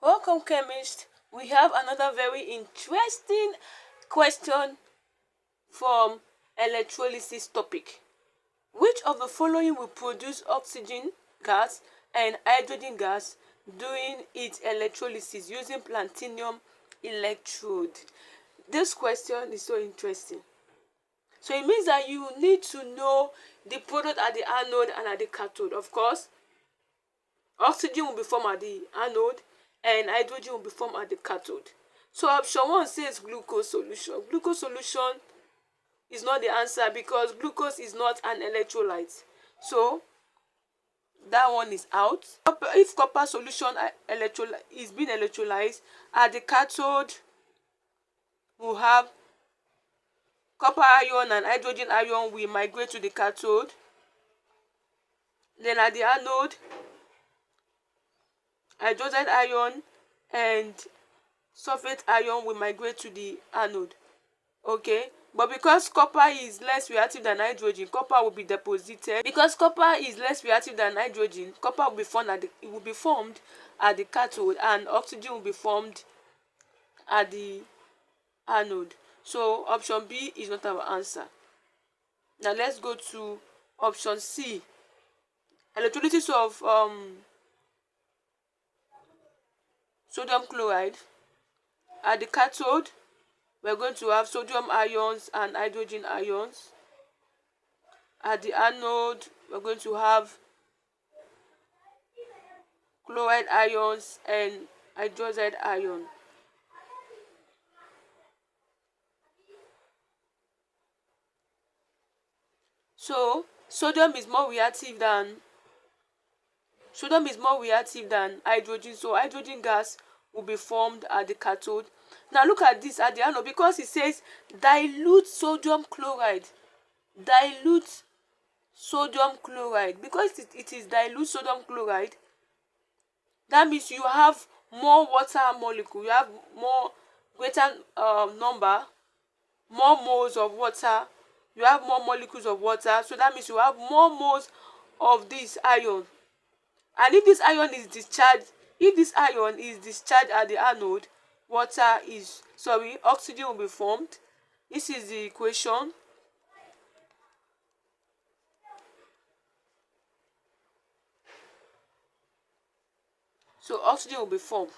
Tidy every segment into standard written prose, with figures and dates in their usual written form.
Welcome, chemist. We have another very interesting question from electrolysis topic. Which of the following will produce oxygen gas and hydrogen gas during its electrolysis using platinum electrode? This question is so interesting. So it means that you need to know the product at the anode and at the cathode. Of course, oxygen will be formed at the anode and hydrogen will be formed at the cathode. So option 1 says glucose solution. Glucose solution is not the answer because glucose is not an electrolyte. So that one is out. If copper solution is being electrolyzed, at the cathode we'll have copper ion and hydrogen ion will migrate to the cathode. Then at the anode, hydrogen ion and sulfate ion will migrate to the anode. Okay, but because copper is less reactive than hydrogen, copper will be deposited. Because copper is less reactive than hydrogen, copper will be formed at the cathode and oxygen will be formed at the anode. So option B is not our answer. Now let's go to option C. Electrolysis of sodium chloride. At the cathode, we're going to have sodium ions and hydrogen ions. At the anode, we're going to have chloride ions and hydroxide ion. So sodium is more reactive than hydrogen, so hydrogen gas will be formed at the cathode. Now look at this at the anode, because it says dilute sodium chloride. Dilute sodium chloride. Because it is dilute sodium chloride, that means you have more water molecule. You have greater number, more moles of water. You have more molecules of water, so that means you have more moles of this ion. And if this ion is discharged, at the anode, oxygen will be formed. This is the equation. So oxygen will be formed.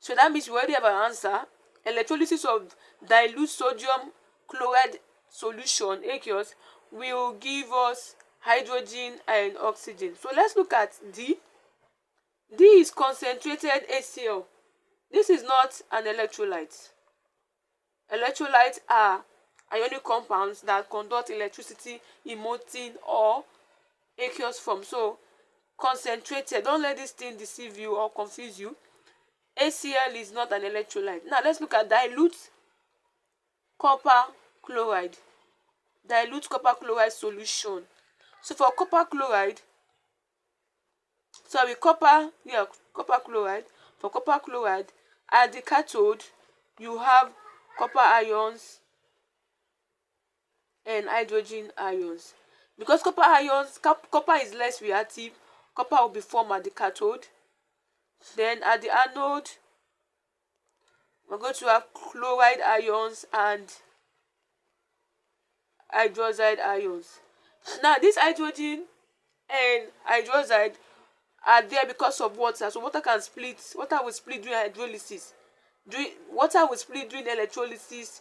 So that means we already have an answer. Electrolysis of dilute sodium chloride solution, aqueous, will give us hydrogen and oxygen. So let's look at D. D is concentrated HCl. This is not an electrolyte. Electrolytes are ionic compounds that conduct electricity in molten or aqueous form. So concentrated, don't let this thing deceive you or confuse you. HCl is not an electrolyte. Now let's look at dilute copper chloride. Dilute copper chloride solution. So for copper chloride, copper chloride. For copper chloride, at the cathode, you have copper ions and hydrogen ions. Because copper is less reactive, copper will be formed at the cathode. Then at the anode, we're going to have chloride ions and hydroxide ions. Now this hydrogen and hydroxide are there because of water. So water will split during hydrolysis. Water will split during electrolysis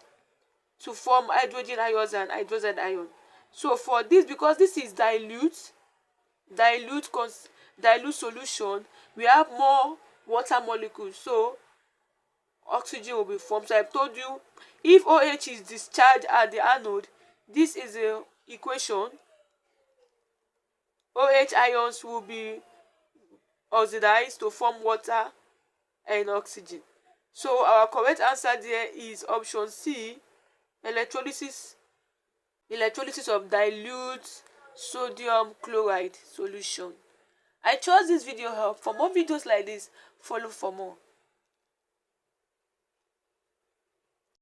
to form hydrogen ions and hydroxide ion. So for this, because this is dilute solution, we have more water molecules, so oxygen will be formed. So I've told you, if OH is discharged at the anode, this is the equation. OH ions will be oxidized to form water and oxygen. So our correct answer there is option C, electrolysis of dilute sodium chloride solution. I trust this video helped. For more videos like this, follow for more.